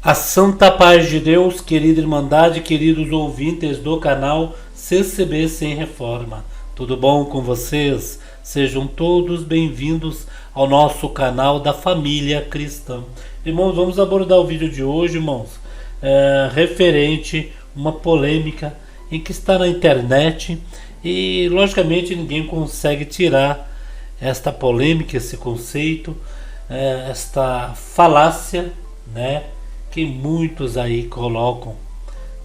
A santa paz de Deus, querida Irmandade, queridos ouvintes do canal CCB Sem Reforma. Tudo bom com vocês? Sejam todos bem-vindos ao nosso canal da família cristã. Irmãos, vamos abordar o vídeo de hoje, irmãos, referente a uma polêmica em que está na internet e, logicamente, ninguém consegue tirar esta polêmica, esse conceito, esta falácia, né? Que muitos aí colocam,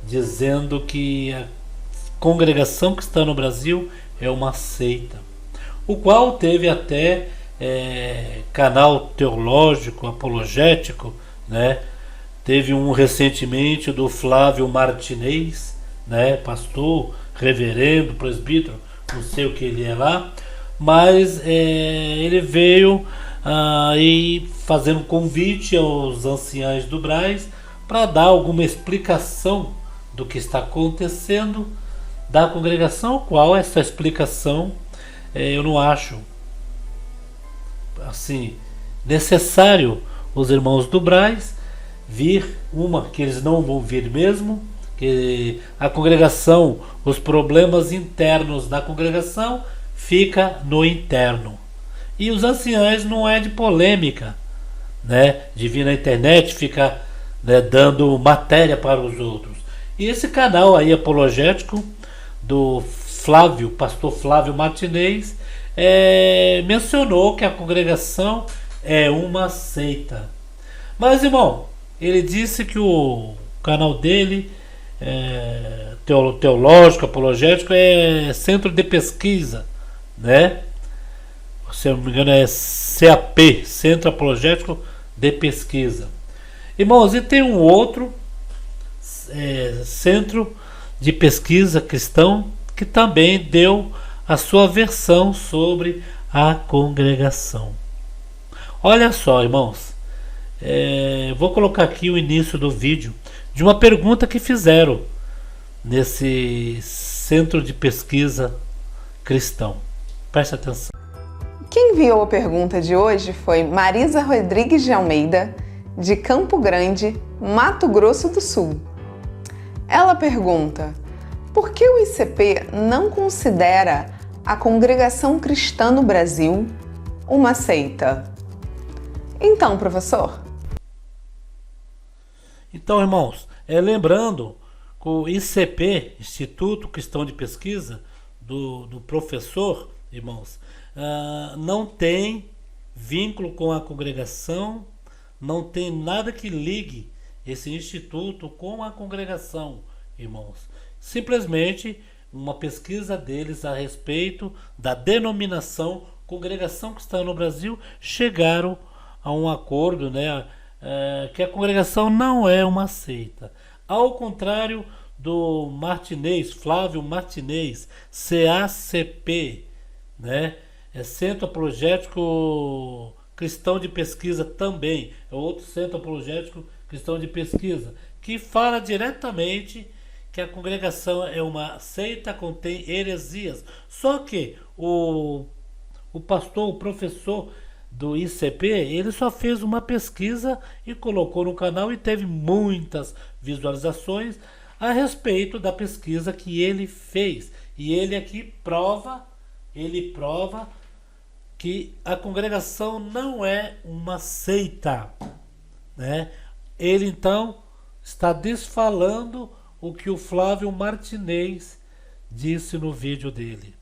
dizendo que a congregação que está no Brasil é uma seita, o qual teve até canal teológico, apologético, né? Teve um recentemente do Flávio Martinez, né? Pastor, reverendo, presbítero, não sei o que ele é lá, mas ele veio e fazendo um convite aos anciãos do Brás para dar alguma explicação do que está acontecendo da congregação, qual essa explicação eu não acho assim necessário os irmãos do Brás vir, que eles não vão vir mesmo, que a congregação, os problemas internos da congregação fica no interno. E os anciãos não é de polêmica, né? De vir na internet ficar, né, dando matéria para os outros. E esse canal aí apologético do Flávio, pastor Flávio Martinez, mencionou que a congregação é uma seita. Mas, irmão, ele disse que o canal dele, teológico, apologético, é centro de pesquisa, né? Se eu não me engano é CAP, Centro Apologético de Pesquisa. Irmãos, e tem um outro centro de pesquisa cristão que também deu a sua versão sobre a congregação. Olha só, irmãos, vou colocar aqui o início do vídeo de uma pergunta que fizeram nesse centro de pesquisa cristão. Preste atenção. Quem enviou a pergunta de hoje foi Marisa Rodrigues de Almeida, de Campo Grande, Mato Grosso do Sul. Ela pergunta: por que o ICP não considera a congregação cristã no Brasil uma seita? Então, professor. Então, irmãos, lembrando que o ICP, Instituto Cristão de Pesquisa, do professor, irmãos, não tem vínculo com a congregação, não tem nada que ligue esse instituto com a congregação, irmãos. Simplesmente uma pesquisa deles a respeito da denominação Congregação Cristã no Brasil, chegaram a um acordo, né, que a congregação não é uma seita. Ao contrário do Martinez, Flávio Martinez, CACP, né? Centro Apologético Cristão de Pesquisa também, é outro Centro Apologético Cristão de Pesquisa, que fala diretamente que a congregação é uma seita, contém heresias. Só que o pastor, o professor do ICP, ele só fez uma pesquisa e colocou no canal e teve muitas visualizações a respeito da pesquisa que ele fez. E ele aqui prova que a congregação não é uma seita, né? Ele então está desfalando o que o Flávio Martinez disse no vídeo dele.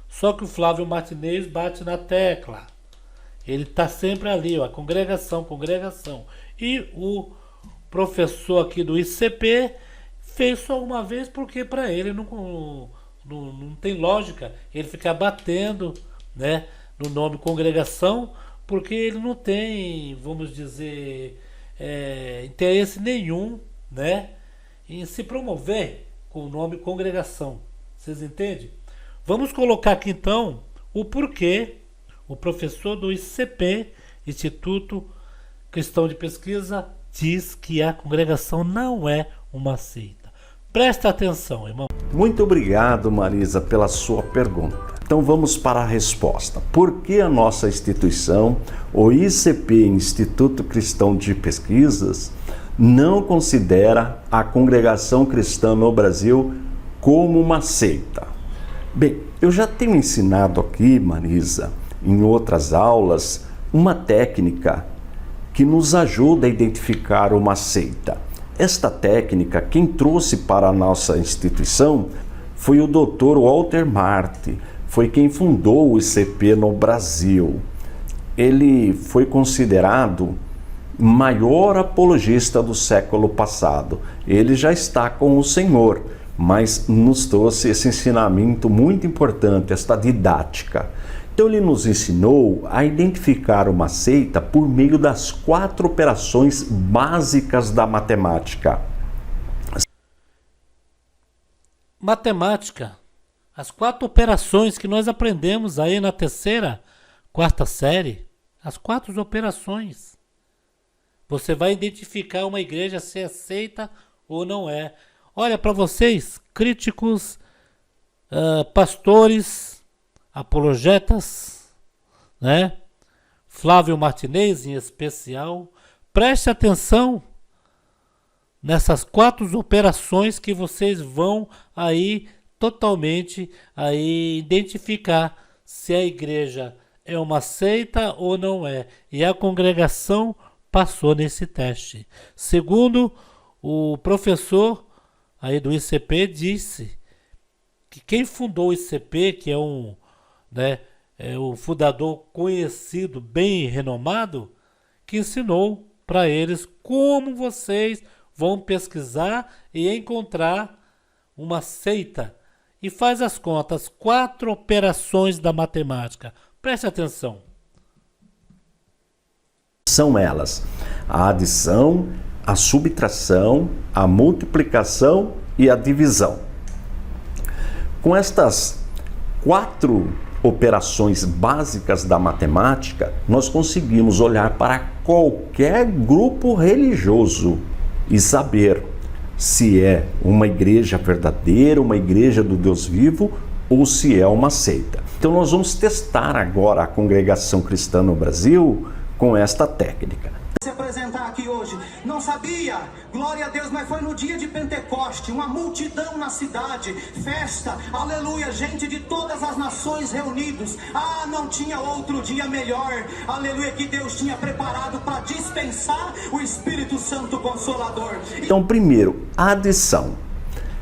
Só que o Flávio Martinez bate na tecla. Ele está sempre ali, ó, congregação. E o professor aqui do ICP fez só uma vez porque para ele não tem lógica ele ficar batendo, né, no nome congregação, porque ele não tem, vamos dizer, interesse nenhum, né, em se promover com o nome congregação. Vocês entendem? Vamos colocar aqui então o porquê o professor do ICP, Instituto Cristão de Pesquisa, diz que a congregação não é uma seita. Presta atenção, irmão. Muito obrigado, Marisa, pela sua pergunta. Então vamos para a resposta. Por que a nossa instituição, o ICP, Instituto Cristão de Pesquisas, não considera a congregação cristã no Brasil como uma seita. Bem, eu já tenho ensinado aqui, Marisa, em outras aulas, uma técnica que nos ajuda a identificar uma seita. Esta técnica, quem trouxe para a nossa instituição foi o Dr. Walter Marty, foi quem fundou o ICP no Brasil. Ele foi considerado maior apologista do século passado. Ele já está com o Senhor, mas nos trouxe esse ensinamento muito importante, esta didática. Então ele nos ensinou a identificar uma seita por meio das 4 operações básicas da matemática. Matemática, as 4 operações que nós aprendemos aí na 3ª, 4ª série, as 4 operações. Você vai identificar uma igreja se é seita ou não é. Olha, para vocês, críticos, pastores, apologetas, né? Flávio Martinez em especial, preste atenção nessas 4 operações que vocês vão aí totalmente aí identificar se a igreja é uma seita ou não é. E a congregação passou nesse teste. Segundo o professor aí do ICP, disse que quem fundou o ICP, que é o fundador conhecido, bem renomado, que ensinou para eles como vocês vão pesquisar e encontrar uma seita. E faz as contas, 4 operações da matemática. Preste atenção. São elas: a adição, a subtração, a multiplicação e a divisão. Com estas 4 operações básicas da matemática, nós conseguimos olhar para qualquer grupo religioso e saber se é uma igreja verdadeira, uma igreja do Deus vivo, ou se é uma seita. Então nós vamos testar agora a congregação cristã no Brasil com esta técnica. Se apresentar aqui hoje, não sabia, glória a Deus, mas foi no dia de Pentecoste, uma multidão na cidade, festa, aleluia, gente de todas as nações reunidos. Não tinha outro dia melhor, aleluia, que Deus tinha preparado para dispensar o Espírito Santo Consolador. Então, primeiro, a adição.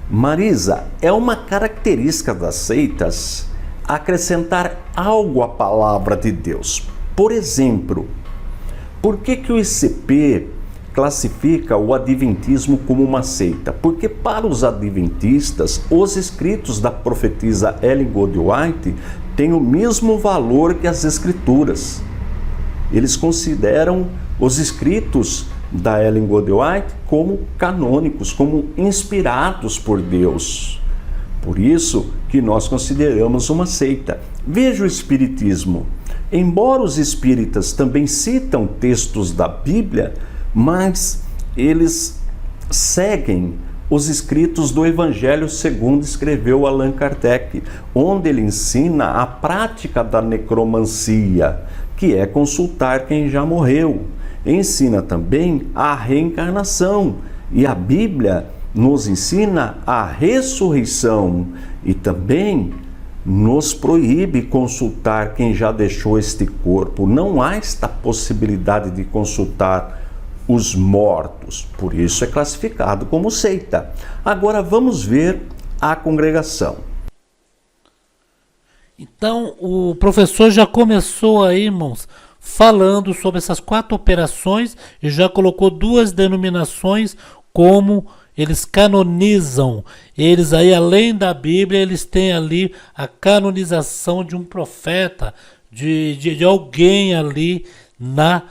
Marisa, é uma característica das seitas acrescentar algo à palavra de Deus. Por exemplo, por que o ICP classifica o adventismo como uma seita? Porque para os adventistas, os escritos da profetisa Ellen G. White têm o mesmo valor que as escrituras. Eles consideram os escritos da Ellen G. White como canônicos, como inspirados por Deus. Por isso que nós consideramos uma seita. Veja o Espiritismo. Embora os espíritas também citam textos da Bíblia, mas eles seguem os escritos do Evangelho segundo escreveu Allan Kardec, onde ele ensina a prática da necromancia, que é consultar quem já morreu. Ensina também a reencarnação, e a Bíblia nos ensina a ressurreição e também nos proíbe consultar quem já deixou este corpo. Não há esta possibilidade de consultar os mortos. Por isso é classificado como seita. Agora vamos ver a congregação. Então o professor já começou aí, irmãos, falando sobre essas 4 operações e já colocou 2 denominações como eles canonizam. Eles aí, além da Bíblia, eles têm ali a canonização de um profeta, de alguém ali na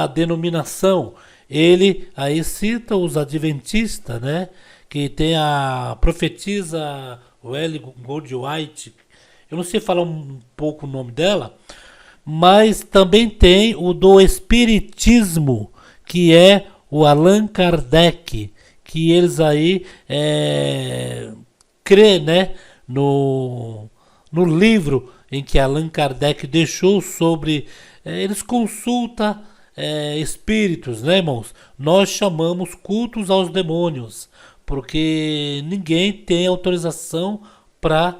denominação. Ele aí cita os adventistas, né? Que tem a profetisa Ellen G. White. Eu não sei falar um pouco o nome dela, mas também tem o do Espiritismo, que é o Allan Kardec, que eles aí crê, né, no livro em que Allan Kardec deixou sobre, eles consultam espíritos, né, irmãos? Nós chamamos cultos aos demônios, porque ninguém tem autorização para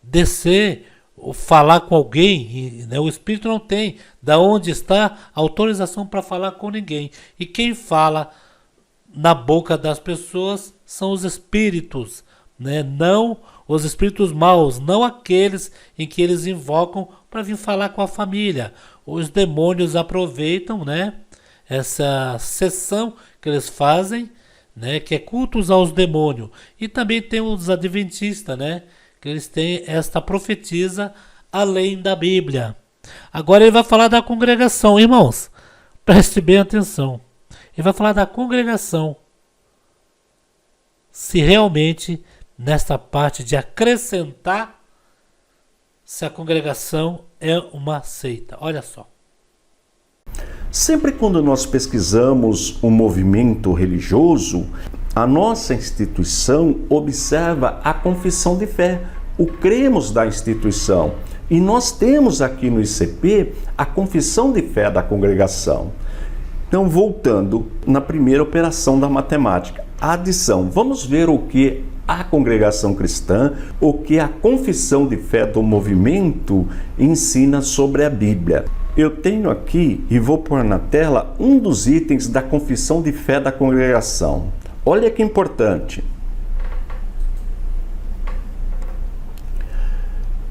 descer ou falar com alguém, né? O espírito não tem da onde está autorização para falar com ninguém. E quem fala na boca das pessoas são os espíritos, né? Não os espíritos maus, não aqueles em que eles invocam para vir falar com a família. Os demônios aproveitam, né, essa sessão que eles fazem, né, que é cultos aos demônios. E também tem os adventistas, né, que eles têm esta profetisa além da Bíblia. Agora ele vai falar da congregação, irmãos. Preste bem atenção. Ele vai falar da congregação. Se realmente, nesta parte de acrescentar, se a congregação é uma seita. Olha só. Sempre quando nós pesquisamos um movimento religioso, a nossa instituição observa a confissão de fé, o cremos da instituição. E nós temos aqui no ICP a confissão de fé da congregação. Então, voltando na primeira operação da matemática, a adição. Vamos ver o que a congregação cristã, o que a confissão de fé do movimento ensina sobre a Bíblia. Eu tenho aqui e vou pôr na tela um dos itens da confissão de fé da congregação. Olha que importante.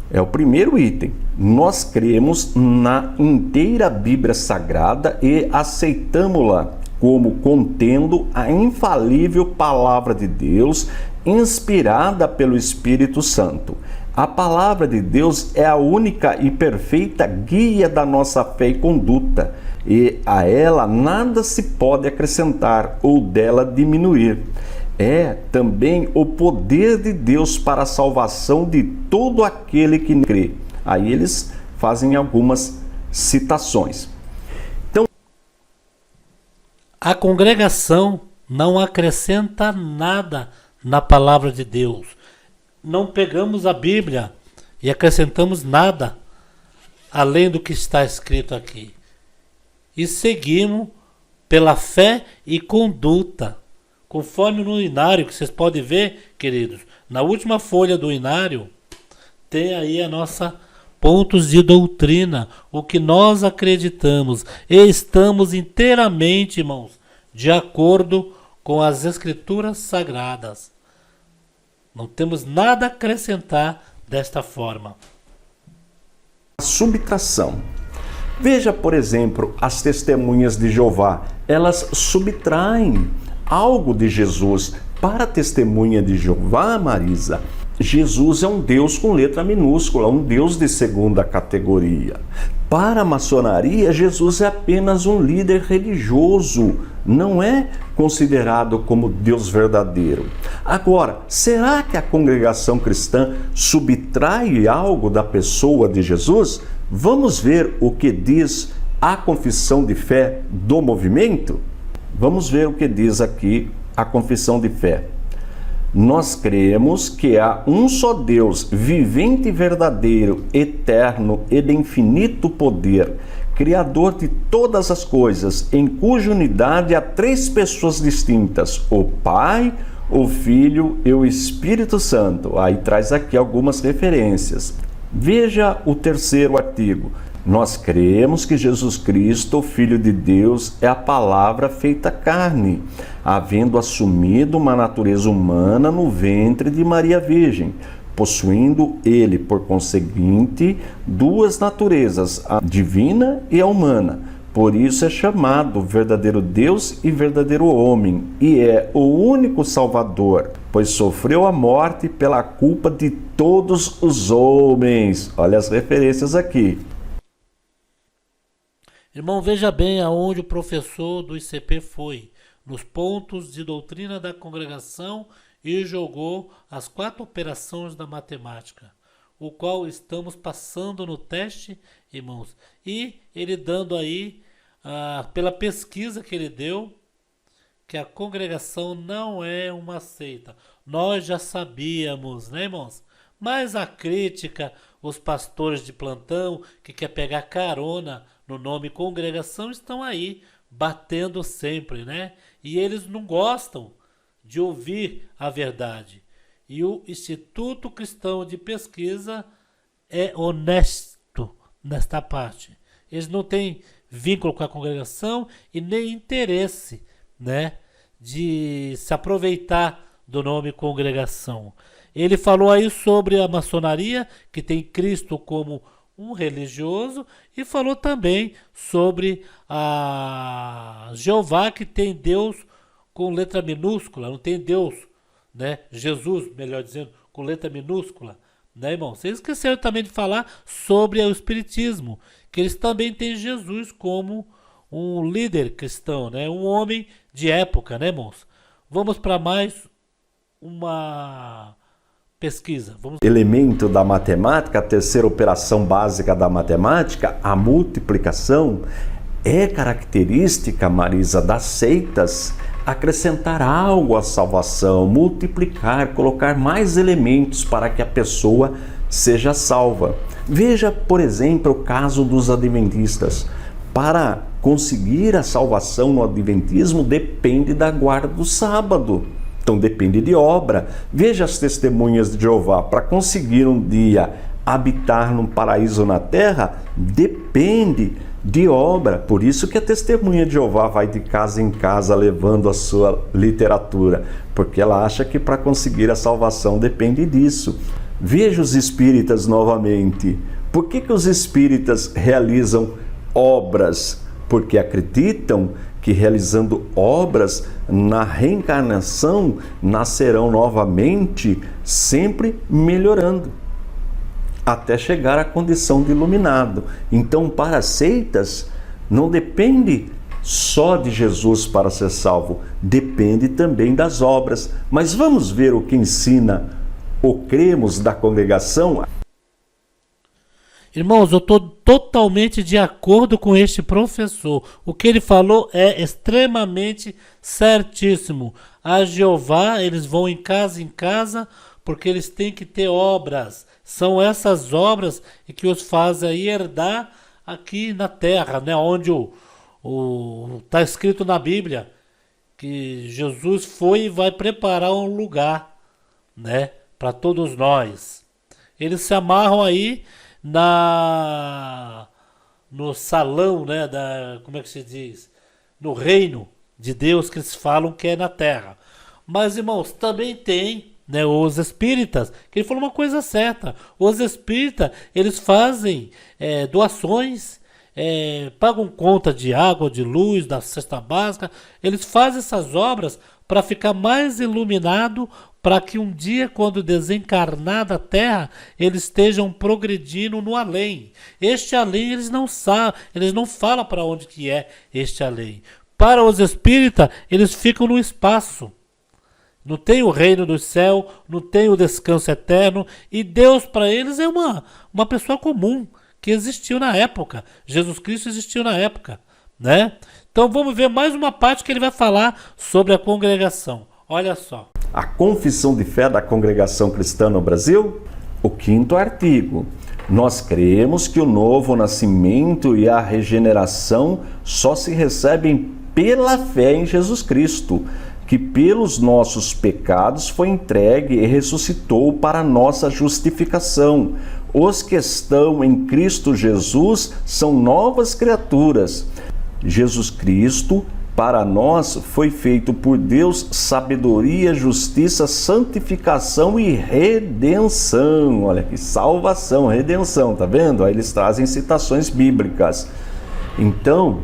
É o primeiro item. Nós cremos na inteira Bíblia Sagrada e aceitamos-la como contendo a infalível palavra de Deus, inspirada pelo Espírito Santo. A palavra de Deus é a única e perfeita guia da nossa fé e conduta, e a ela nada se pode acrescentar ou dela diminuir. É também o poder de Deus para a salvação de todo aquele que crê. Aí eles fazem algumas citações. Então, a congregação não acrescenta nada na palavra de Deus. Não pegamos a Bíblia e acrescentamos nada além do que está escrito aqui. E seguimos pela fé e conduta, conforme no inário, que vocês podem ver, queridos. Na última folha do inário tem aí a nossa pontos de doutrina, o que nós acreditamos, e estamos inteiramente, irmãos, de acordo com as Escrituras Sagradas. Não temos nada a acrescentar desta forma. A subtração. Veja, por exemplo, as testemunhas de Jeová. Elas subtraem algo de Jesus. Para a testemunha de Jeová, Marisa, Jesus é um Deus com letra minúscula, um Deus de segunda categoria. Para a maçonaria, Jesus é apenas um líder religioso, não é considerado como Deus verdadeiro. Agora, será que a congregação cristã subtrai algo da pessoa de Jesus? Vamos ver o que diz a confissão de fé do movimento? Vamos ver o que diz aqui a confissão de fé. Nós cremos que há um só Deus, vivente e verdadeiro, eterno e de infinito poder, Criador de todas as coisas, em cuja unidade há três pessoas distintas, o Pai, o Filho e o Espírito Santo. Aí traz aqui algumas referências. Veja o terceiro artigo. Nós cremos que Jesus Cristo, o Filho de Deus, é a palavra feita carne, havendo assumido uma natureza humana no ventre de Maria Virgem, possuindo ele, por conseguinte, duas naturezas, a divina e a humana. Por isso é chamado verdadeiro Deus e verdadeiro homem, e é o único Salvador, pois sofreu a morte pela culpa de todos os homens. Olha as referências aqui. Irmão, veja bem aonde o professor do ICP foi, nos pontos de doutrina da congregação, e jogou as 4 operações da matemática, o qual estamos passando no teste, irmãos. E ele dando aí, pela pesquisa que ele deu, que a congregação não é uma seita. Nós já sabíamos, né, irmãos? Mas a crítica, os pastores de plantão que quer pegar carona no nome congregação estão aí, batendo sempre, né? E eles não gostam de ouvir a verdade. E o Instituto Cristão de Pesquisa é honesto nesta parte. Eles não têm vínculo com a congregação e nem interesse, né, de se aproveitar do nome congregação. Ele falou aí sobre a maçonaria, que tem Cristo como um religioso, e falou também sobre a Jeová, que tem Deus com letra minúscula, não tem Deus, né? Jesus, melhor dizendo, com letra minúscula, né, irmão? Vocês esqueceram também de falar sobre o Espiritismo, que eles também têm Jesus como um líder cristão, né? Um homem de época, né, irmãos? Vamos para mais uma pesquisa. Elemento da matemática, a terceira operação básica da matemática, a multiplicação, é característica, Marisa, das seitas acrescentar algo à salvação, multiplicar, colocar mais elementos para que a pessoa seja salva. Veja, por exemplo, o caso dos adventistas. Para conseguir a salvação no adventismo depende da guarda do sábado. Então depende de obra. Veja as testemunhas de Jeová. Para conseguir um dia habitar num paraíso na terra, depende de obra. Por isso que a testemunha de Jeová vai de casa em casa levando a sua literatura, porque ela acha que para conseguir a salvação depende disso. Veja os espíritas novamente. Por que os espíritas realizam obras? Porque acreditam que realizando obras na reencarnação nascerão novamente, sempre melhorando, até chegar à condição de iluminado. Então, para as seitas, não depende só de Jesus para ser salvo, depende também das obras. Mas vamos ver o que ensina o cremos da congregação. Irmãos, eu estou totalmente de acordo com este professor. O que ele falou é extremamente certíssimo. A Jeová, eles vão em casa, porque eles têm que ter obras. São essas obras que os fazem herdar aqui na terra, né? Onde está escrito na Bíblia que Jesus foi e vai preparar um lugar, né, para todos nós. Eles se amarram aí no salão, né, como é que se diz? No reino de Deus que eles falam que é na terra. Mas, irmãos, também tem, né, os espíritas, que ele falou uma coisa certa. Os espíritas, eles fazem doações, pagam conta de água, de luz, da cesta básica. Eles fazem essas obras para ficar mais iluminado, para que um dia, quando desencarnar da Terra, eles estejam progredindo no além. Este além eles não sabem, eles não falam para onde que é este além. Para os espíritas, eles ficam no espaço. Não tem o reino do céu, não tem o descanso eterno, e Deus para eles é uma pessoa comum, que existiu na época. Jesus Cristo existiu na época, né? Então vamos ver mais uma parte que ele vai falar sobre a congregação. Olha só. A confissão de fé da congregação cristã no Brasil? O 5º artigo. Nós cremos que o novo nascimento e a regeneração só se recebem pela fé em Jesus Cristo, que pelos nossos pecados foi entregue e ressuscitou para nossa justificação. Os que estão em Cristo Jesus são novas criaturas. Jesus Cristo, para nós, foi feito por Deus sabedoria, justiça, santificação e redenção. Olha que salvação, redenção, tá vendo? Aí eles trazem citações bíblicas. Então,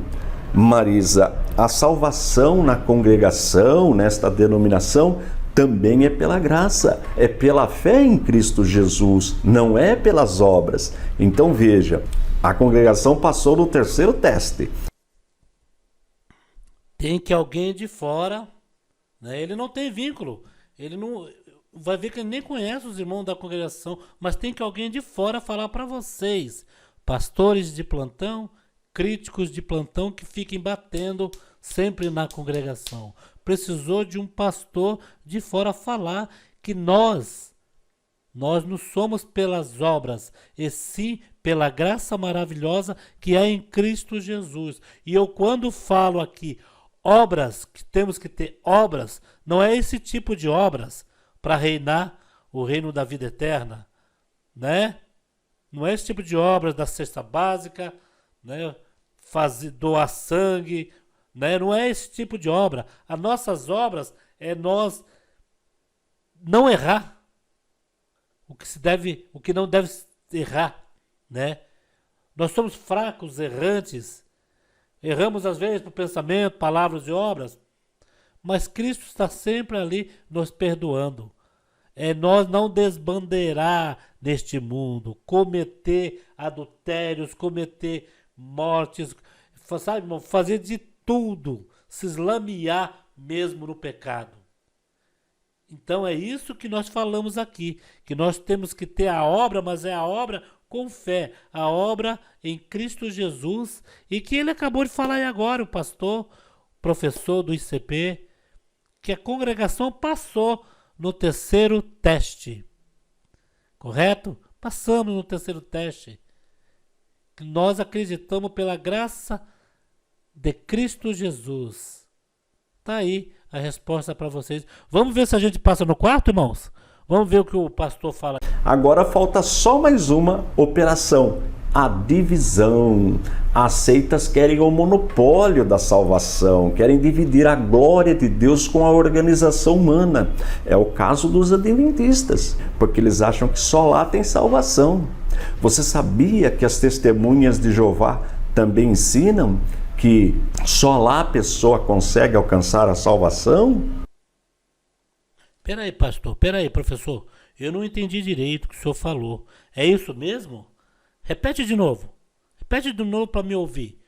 Marisa, a salvação na congregação, nesta denominação, também é pela graça, é pela fé em Cristo Jesus, não é pelas obras. Então veja, a congregação passou no 3º teste. Tem que alguém de fora, né? Ele não tem vínculo, ele não vai ver que ele nem conhece os irmãos da congregação, mas tem que alguém de fora falar para vocês, pastores de plantão, críticos de plantão que fiquem batendo sempre na congregação. Precisou de um pastor de fora falar que nós Nós não somos pelas obras, e sim pela graça maravilhosa que é em Cristo Jesus. E eu, quando falo aqui obras, que temos que ter obras, não é esse tipo de obras para reinar o reino da vida eterna, né? Não é esse tipo de obras da cesta básica, né? Doar sangue, né? Não é esse tipo de obra. As nossas obras é nós não errar o que não deve errar, né? Nós somos fracos, errantes, erramos às vezes por pensamento, palavras e obras, mas Cristo está sempre ali nos perdoando. É nós não desbandeirar neste mundo, cometer adultérios, cometer mortes, sabe, irmão, fazer de tudo, se eslamear mesmo no pecado. Então é isso que nós falamos aqui, que nós temos que ter a obra, mas é a obra com fé, a obra em Cristo Jesus, e que ele acabou de falar aí agora, o pastor, professor do ICP, que a congregação passou no terceiro teste, correto? Passando no terceiro teste. Nós acreditamos pela graça de Cristo Jesus. Tá aí a resposta para vocês. Vamos ver se a gente passa no quarto, irmãos? Vamos ver o que o pastor fala. Agora falta só mais uma operação: a divisão. As seitas querem o monopólio da salvação, querem dividir a glória de Deus com a organização humana. É o caso dos adventistas, porque eles acham que só lá tem salvação. Você sabia que as testemunhas de Jeová também ensinam que só lá a pessoa consegue alcançar a salvação? Peraí, pastor, peraí, professor. Eu não entendi direito o que o senhor falou. É isso mesmo? Repete de novo. Repete de novo para me ouvir.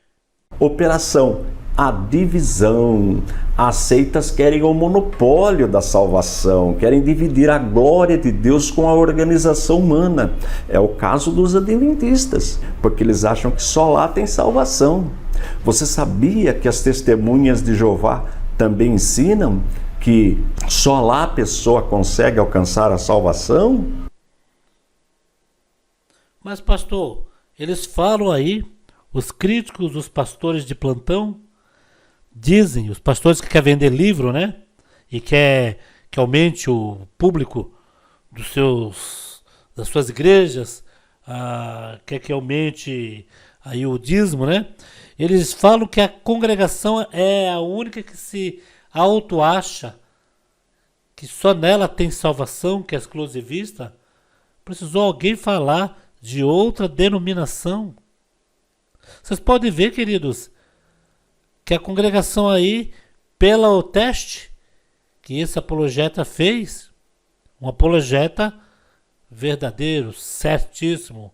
Operação: a divisão. As seitas querem o monopólio da salvação, querem dividir a glória de Deus com a organização humana. É o caso dos adventistas, porque eles acham que só lá tem salvação. Você sabia que as testemunhas de Jeová também ensinam que só lá a pessoa consegue alcançar a salvação? Mas, pastor, eles falam aí, os críticos, os pastores de plantão, dizem, os pastores que querem vender livro, né? E quer que aumente o público das suas igrejas, quer que aumente aí o dízimo, né? Eles falam que a congregação é a única que se auto-acha, que só nela tem salvação, que é exclusivista. Precisou alguém falar de outra denominação. Vocês podem ver, queridos, que a congregação aí, pelo teste que esse apologeta fez, um apologeta verdadeiro, certíssimo,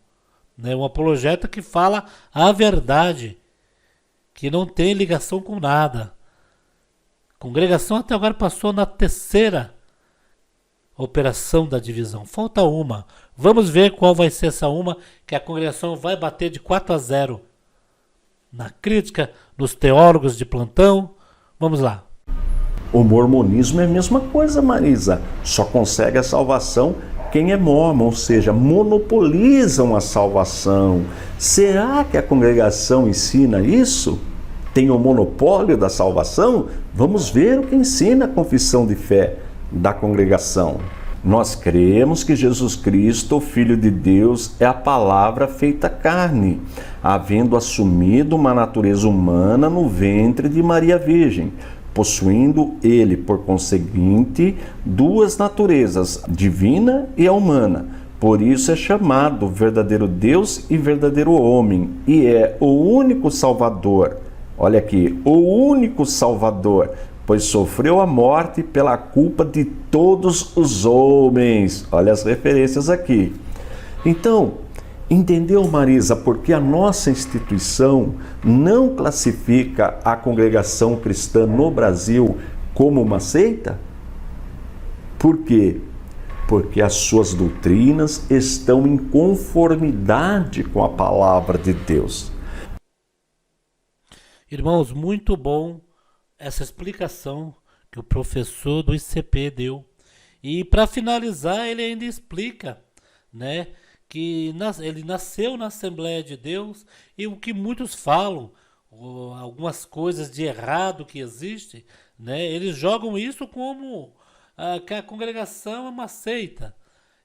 né? Um apologeta que fala a verdade, que não tem ligação com nada. A congregação até agora passou na terceira operação da divisão. Falta uma. Vamos ver qual vai ser essa uma, que a congregação vai bater de 4-0. Na crítica dos teólogos de plantão. Vamos lá. O mormonismo é a mesma coisa, Marisa. Só consegue a salvação quem é mormon, ou seja, monopolizam a salvação. Será que a congregação ensina isso? Tem o monopólio da salvação? Vamos ver o que ensina a confissão de fé da congregação. Nós cremos que Jesus Cristo, o Filho de Deus, é a palavra feita carne, havendo assumido uma natureza humana no ventre de Maria Virgem, possuindo ele, por conseguinte, duas naturezas, divina e a humana. Por isso é chamado verdadeiro Deus e verdadeiro homem, e é o único Salvador. Olha aqui, o único Salvador, pois sofreu a morte pela culpa de todos os homens. Olha as referências aqui. Então, entendeu, Marisa, por que a nossa instituição não classifica a congregação cristã no Brasil como uma seita? Por quê? Porque as suas doutrinas estão em conformidade com a palavra de Deus. Irmãos, muito bom essa explicação que o professor do ICP deu. E para finalizar, ele ainda explica né, que ele nasceu na Assembleia de Deus, e o que muitos falam, algumas coisas de errado que existe, né, eles jogam isso como que a congregação é uma seita.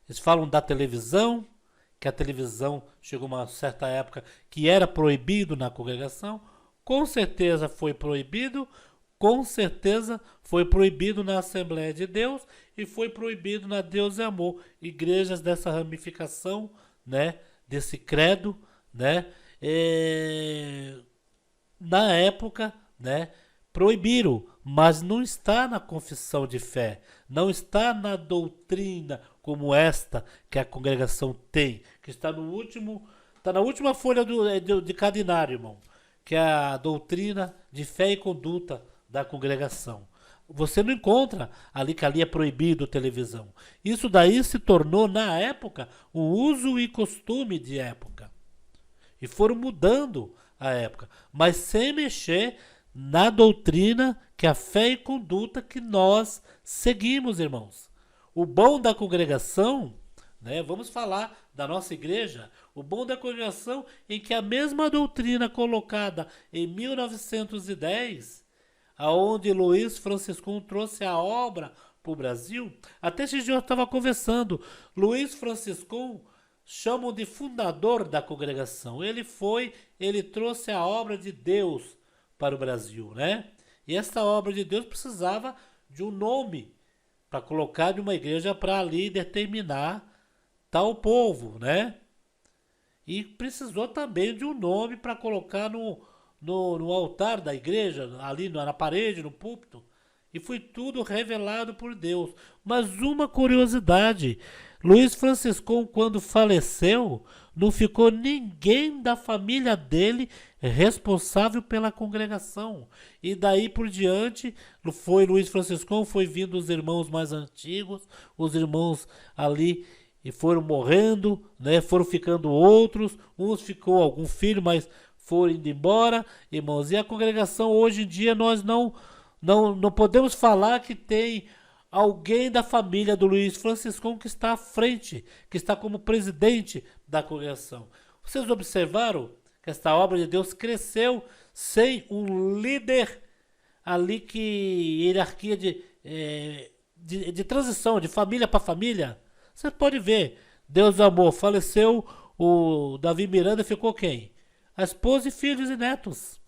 Eles falam da televisão, que a televisão chegou uma certa época que era proibido na congregação. Com certeza foi proibido, com certeza foi proibido na Assembleia de Deus e foi proibido na Deus e Amor, igrejas dessa ramificação, né, desse credo, né, na época, né, proibiram, mas não está na confissão de fé, não está na doutrina como esta que a congregação tem, que está na última folha de cadenário, irmão, que é a doutrina de fé e conduta da congregação. Você não encontra ali que ali é proibido televisão. Isso daí se tornou, na época, um uso e costume de época. E foram mudando a época, mas sem mexer na doutrina que a fé e conduta que nós seguimos, irmãos. O bom da congregação, né, vamos falar da nossa igreja, o bom da congregação em que a mesma doutrina colocada em 1910, aonde Luiz Franciscun trouxe a obra para o Brasil, até esse dia eu estava conversando, Luiz Franciscun chamam de fundador da congregação. Ele trouxe a obra de Deus para o Brasil, né? E essa obra de Deus precisava de um nome para colocar de uma igreja para ali determinar tal povo, né? E precisou também de um nome para colocar no altar da igreja, ali na parede, no púlpito. E foi tudo revelado por Deus. Mas uma curiosidade, Luiz Franciscun, quando faleceu, não ficou ninguém da família dele responsável pela congregação. E daí por diante, foi Luiz Franciscun, foi vindo os irmãos mais antigos, os irmãos ali, e foram morrendo, né? Foram ficando outros, uns ficou algum filho, mas foram indo embora, irmãos. E a congregação hoje em dia nós não podemos falar que tem alguém da família do Luiz Franciscun que está à frente, que está como presidente da congregação. Vocês observaram que esta obra de Deus cresceu sem um líder ali, que hierarquia de transição, de família para família. Você pode ver, Deus amor, faleceu o Davi Miranda, ficou quem? A esposa e filhos e netos.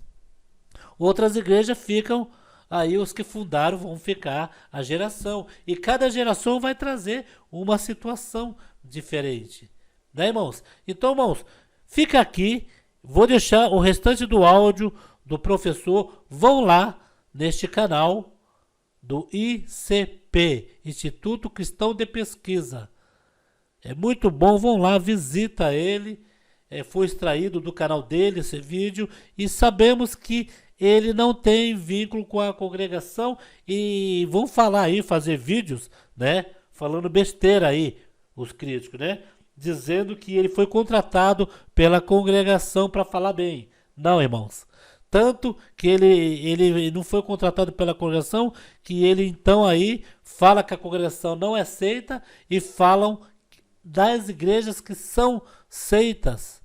Outras igrejas ficam, aí os que fundaram vão ficar a geração. E cada geração vai trazer uma situação diferente. Né, irmãos? Então, irmãos, fica aqui. Vou deixar o restante do áudio do professor. Vão lá neste canal do ICP, Instituto Cristão de Pesquisa. É muito bom, vão lá, visita ele. Foi extraído do canal dele esse vídeo. E sabemos que ele não tem vínculo com a congregação. E vão falar aí, fazer vídeos, né? Falando besteira aí, os críticos, né? Dizendo que ele foi contratado pela congregação para falar bem. Não, irmãos. Tanto que ele não foi contratado pela congregação, que ele então aí fala que a congregação não é seita, e falam das igrejas que são seitas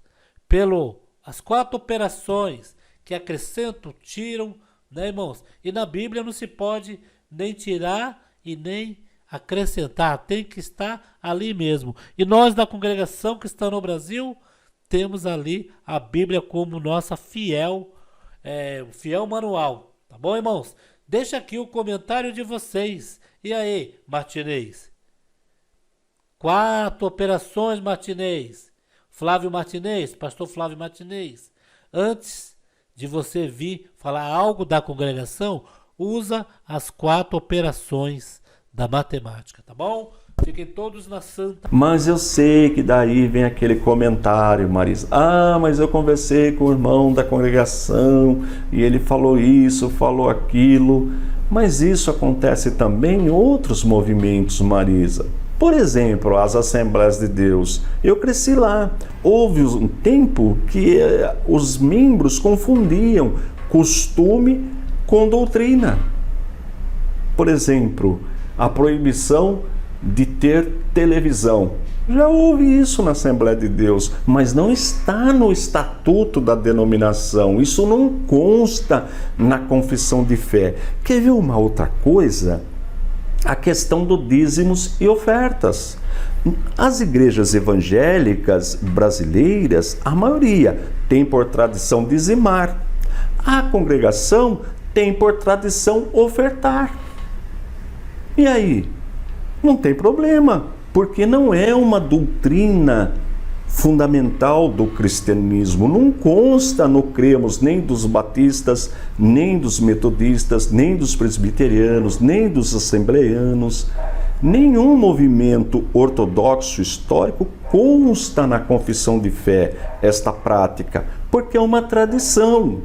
as 4 operações que acrescentam, tiram, né, irmãos? E na Bíblia não se pode nem tirar e nem acrescentar, tem que estar ali mesmo. E nós da congregação que está no Brasil, temos ali a Bíblia como nossa fiel manual, tá bom, irmãos? Deixa aqui o comentário de vocês. E aí, Martinez? 4 operações, Martinez. Flávio Martinez, pastor Flávio Martinez. Antes de você vir falar algo da congregação, usa as 4 operações da matemática, tá bom? Fiquem todos na santa. Mas eu sei que daí vem aquele comentário, Marisa. Mas eu conversei com o irmão da congregação e ele falou isso, falou aquilo. Mas isso acontece também em outros movimentos, Marisa. Por exemplo, as Assembleias de Deus. Eu cresci lá. Houve um tempo que os membros confundiam costume com doutrina. Por exemplo, a proibição de ter televisão. Já houve isso na Assembleia de Deus, mas não está no estatuto da denominação. Isso não consta na confissão de fé. Quer ver uma outra coisa? A questão do dízimos e ofertas. As igrejas evangélicas brasileiras, a maioria, tem por tradição dizimar. A congregação tem por tradição ofertar. E aí? Não tem problema, porque não é uma doutrina fundamental do cristianismo. Não consta no cremos nem dos batistas, nem dos metodistas, nem dos presbiterianos, nem dos assembleanos. Nenhum movimento ortodoxo histórico consta na confissão de fé esta prática, porque é uma tradição.